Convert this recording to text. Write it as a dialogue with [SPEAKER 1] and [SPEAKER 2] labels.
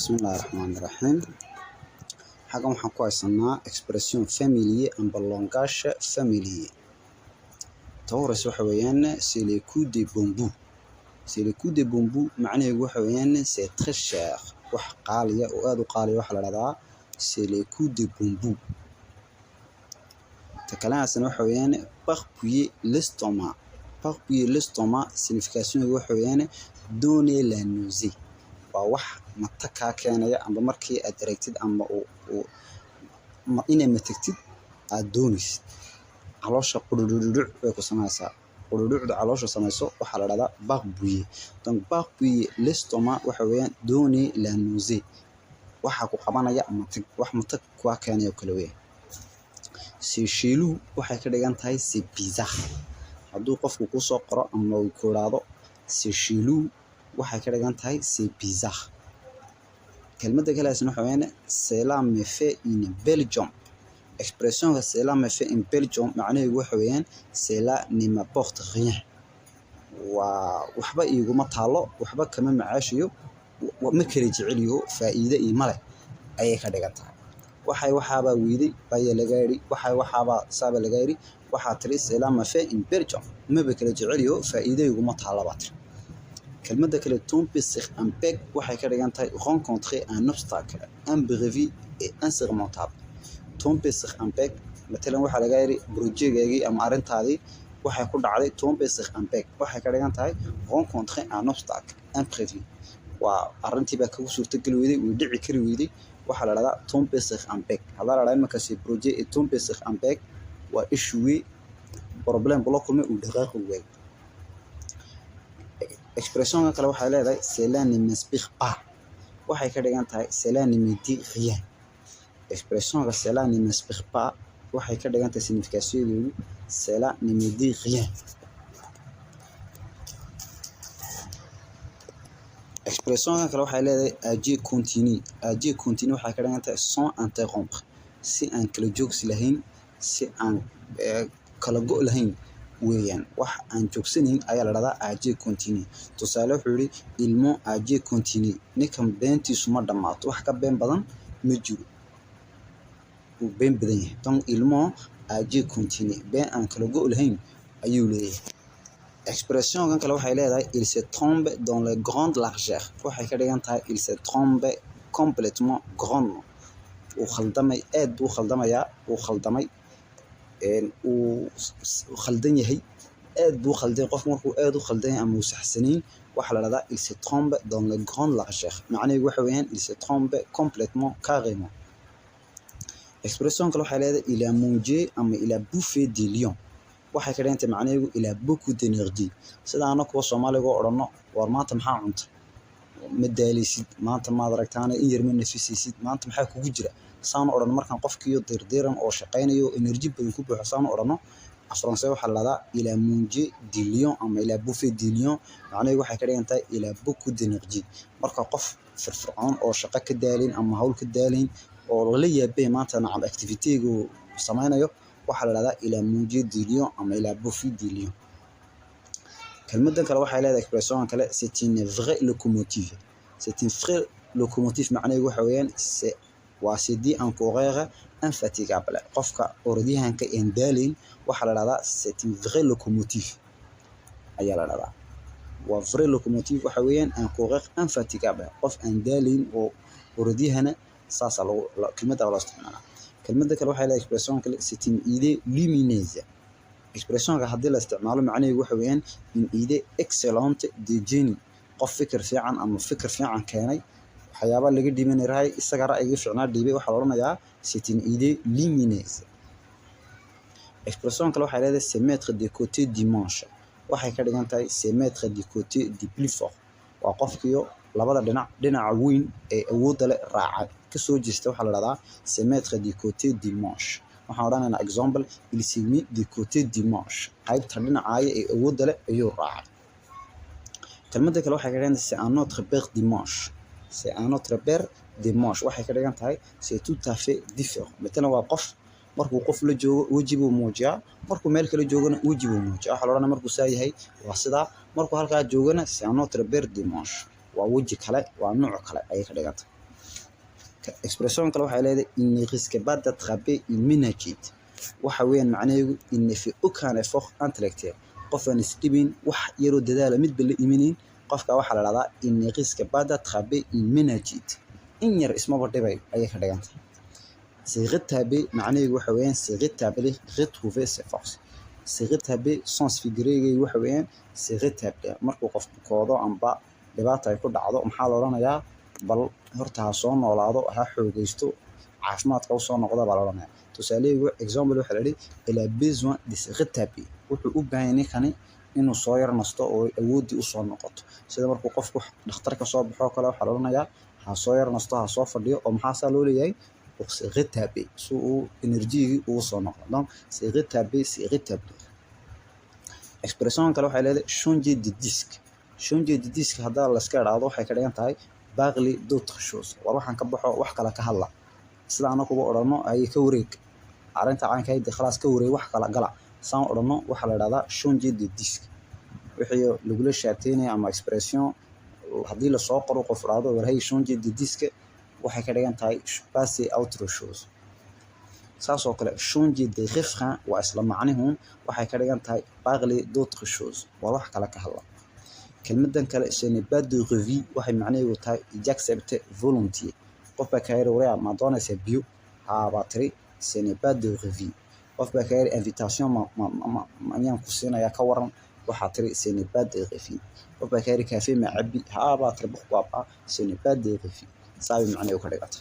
[SPEAKER 1] بسم الله الرحمن الرحيم. حاجة waxaan ku haysanaa expression familier and langage familier. Tawras waxa weeyaan c'est le coup de bambou. C'est le coup de bambou macnaheedu waxa weeyaan c'est très cher. wax qaaliya oo aad u qaaliya waxa la radaa c'est le coup de bambou. Takalaasna waxa weeyaan parpuyer l'estomac. Parpuyer l'estomac signification waxa weeyaan donner la nausée. waa wax mataka keenaya amba markii aad aragtid amba ma inay matagtid aad doonaysid caloosha qudhuudhuc way ku samaysaa qudhuudhucda caloosha samayso waxa la radaa parpuyer. Donc parpuyer l'estomac waxa weeyaan donner la nausée. waxa ku qabanaya matag wax matag ku keenaya kala weey. C'est chelou waxay ka dhigan tahay c'est bizarre. hadduu qofku ku soo qoro ama uu ku raado c'est chelou waxay ka dhigan tahay c'est bizarre. kelmadda kale waxa weeyaan cela me fait une belle jambe. expression cela me fait une belle jambe macnaheedu waxa weeyaan cela ne m'apporte rien. waa waxba iguma taalo waxba kama macaashiyo ma kala jeceliyo faa'iido iyo male ayay ka dhigan tahay. waxaaba weeday baya laga yiri waxaaba saaba laga yiri waxa tiri cela me fait une belle jambe ma kala jeceliyo faa'iido iguma taalo baad. kelmadda kale tomber sur un bec waxay ka dhigan tahay rencontrer un obstacle imprévu et insurmontable. tomber sur un bec matalan waxa laga yiri projectgaagii ama arintaadii waxay ku dhacday tomber sur un bec waxay ka dhigan tahay rencontrer un obstacle imprévu. waa arintii baa ka suurtagal weeday oo dhici kari weeday waxa la radaa tomber sur un bec. hada la radaa markaas projet et tomber sur un bec waa échouer problème bula kulmay oo dhaqaaq weey. expression kale waxay leedahay cela ne m'inspire pas waxay ka dhigan tahay cela ne me dit rien. expression cela ne m'inspire pas waxay ka dhigan tahay signification cela ne me dit rien. expression kale waxay leedahay agir continue. agir continue waxay ka dhigan tahay sans interrompre. si aan kala joogsi lahayn si aan kala go' lahayn weeyaan wax aan joogsanin ayaa la radaa agir continue. tusaale wuxuu yiri il mont agir continue ninkan beentiisu ma dhamaato wax ka been badan ma jiro uu been badan yahay. donc il mont agir continue been aan kala go' lahayn ayuu leeyahay. expression kale waxay leedahay il se trompe dans les grandes largeurs waxay ka dhigan tahay il se trompe complètement grand. uu khaldamay aad buu khaldamaya uu khaldamay uu khaldan yahay aad buu khaldan qof markuu aad u khaldan ama uu saxsanayn waxa la radaa il se trompe dans les grandes largeurs macnaheedu waxa weeyaan il se trompe complètement carrément. expression kale waxay leedahay il a mangé ama il a bouffé des lions waxay ka dhigantay macnaheedu il a beaucoup d'énergie. sida aan kuwa Soomaaliga orano war maanta maxaa cunta ma daalisid maanta ma aragtaana in yar ma nafisiisid maanta maxaa kugu jira saan oran markaan qofkiyo dirdiran oo shaqeynayo energy badan ku buuxo saan orano afransay waxa la radaa il a mangé des lions ama il a bouffé des lions macnaheedu waxay ka dhigantahay il a beaucoup d'énergie. marka qof firfircoon oo shaqo ka daalin ama hawl ka daalin oo la yaabay maanta nacam activity-gu samaynayo waxa la radaa il a mangé des lions ama il a bouffé des lions. kelmaddan kale waxay leedahay expression kale c'est une vraie locomotive. c'est une vraie locomotive macnaheedu waxa weeyaan c'est dit en coureur infatigable. qofka orodyahanka aan daalin waxa la radaa c'est une vraie locomotive ayaa la radaa. waa vraie locomotive waxa weeyaan un coureur infatigable qof aan daalin oo orodyahana saasa lagu kelmadda la isticmaalaa. kelmadda kale waxay leedahay expression kale c'est une idée lumineuse. expression haddii la isticmaalo macnaheedu waxa weeyaan une idée excellente de génie. qof fikir fiican ama fikir fiican keenay waxyaabo laga dhiman yahay isaga ra'yiga fiicnaa dhiibay waxa la oranayaa c'est une idée lumineuse. expression kale waxay leedahay c'est mettre de côté dimanche waxay ka dhigan tahay c'est mettre de côté du plus fort. waa qofkiyo labada dhinaca weyn ee awoodda leh raacay ka soo jeesta waxa la radaa c'est mettre de côté dimanche. waxaan oranaynaa example il s'est mis de côté dimanche qaybta dhinacaaya ee awoodda leh ayuu raacay. kelmadda kale waxay ka dhigan tahay c'est un autre père dimanche. c'est un autre père dimanche waxay ka dhigan tahay c'est tout à fait différent. matalan waa qof markuu qof la joogo wajibu muujiyaa markuu meel kale joogana wajibu muujiyaa waxa la oranayaa markuu saa yahay waa sidaa markuu halkaa joogana c'est un autre père dimanche waa waji kale waa nooc kale ayay ka dhigan tahay. expression kale waxay leedahay il ne risque pas d'attraper une méningite waxa weeyaan macnaheedu il ne fait aucun effort intellectuel qof aan isdhibin wax yaroo dadaala midba la imanayn qofka waxa la dhahdaa il ne risque pas d'attraper une méningite in yar ismaba dhibay ayay ka dhigantay c'est retabler macnaheedu waxa weeyaan c'est rétablir retrouver ses forces c'est rétablir sens figuré waxa weeyaan c'est rétablir markuu qofku koodo amba dhibaato ay ku dhacdo maxaa la oranayaa bal horta ha soo noolaado ha xoogaysto caafimaadka u soo noqda baa la oranayaa tusaaleeygu example waxa la yidhi il a besoin de se rétablir wuxuu u baahan yahay kani inuu soo yar nasto oo awoodii u soo noqoto sida markuu qofku dhakhtarka soo baxo kale waxa la oranayaa ha soo yar nasto ha soo fadhiyo oo maxaa loo leeyahay pour se rétablir si uu énergie ugu soo noqdo donc se rétablir se rétablir expression kale waxay leedahay changer de disque changer de disque hadaa la iska raado waxay ka dhigan tahay parler d'autre chose war waxaan ka baxo wax kale ka hadla sida aan kuba orano ay ka wareeg arinta caanka ay khalaas ka wareeg wax kala gala saan orano waxa la raada changer de disque wixii lagu la shaateynay ama expression hadii la soo qoro qof raado war hay changer de disque waxay ka dhigan tahay passer à autre chose saasoo kale changer de refrain waa isla macnuhun waxay ka dhigan tahay parler d'autre chose waa wax kale ka hadla kelmadan kale ce n'est pas de revue waxay macnaheedu tahay j'accepte volontiers qof baa ka yiri wareey ma doonaysa biyo battery ce n'est pas de revue qof baa ka yiri invitation ma ayaan ku siinaya ka waran waxa tiri ce n'est pas de revue qof baa ka yiri café ma cabbi battery buqbaaba ce n'est pas de revue saabi macnaheedu ka dhigata